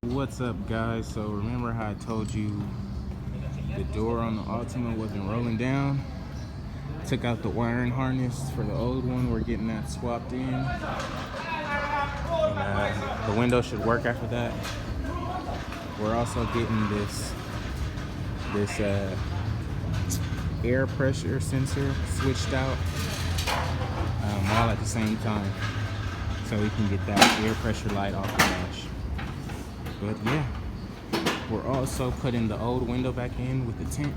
What's up, guys? So remember how I told you the door on the Altima wasn't rolling down? Took out the wiring harness for the old one. We're getting that swapped in, and the window should work after that. We're also getting this air pressure sensor switched out, all at the same time, so we can get that air pressure light off the dash. But yeah, we're also putting the old window back in with the tint.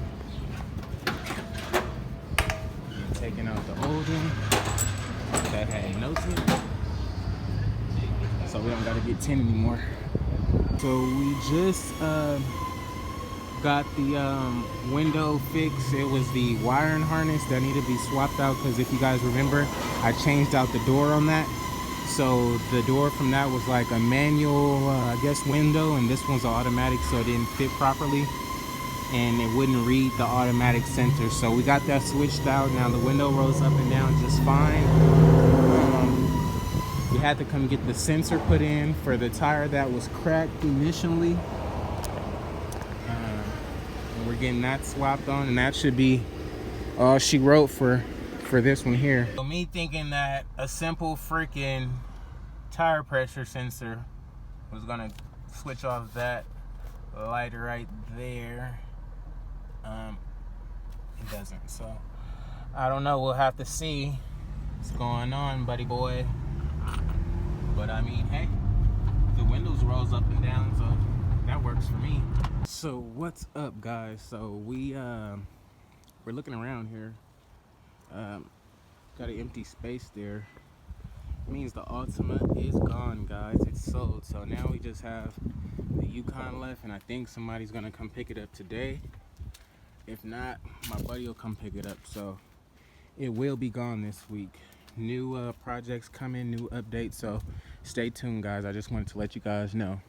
And taking out the old one that had no tint, so we don't gotta get tint anymore. So we just got the window fixed. It was the wiring harness that needed to be swapped out, because if you guys remember, I changed out the door on that. So the door from that was like a manual, I guess, window, and this one's automatic, so it didn't fit properly, and it wouldn't read the automatic sensor. So we got that switched out. Now the window rolls up and down just fine. We had to come get the sensor put in for the tire that was cracked initially. And we're getting that swapped on, and that should be all she wrote for this one here. So me thinking that a simple freaking tire pressure sensor was gonna switch off that light right there. It doesn't. So I don't know. We'll have to see what's going on, buddy boy. But I mean, hey, the windows rolls up and down, so that works for me. So what's up, guys? So we're looking around here. Got an empty space there. It means the Altima is gone, guys. It's sold. So now we just have the Yukon left, and I think somebody's gonna come pick it up today. If not, my buddy will come pick it up. So it will be gone this week. New projects coming, new updates. So stay tuned, guys. I just wanted to let you guys know.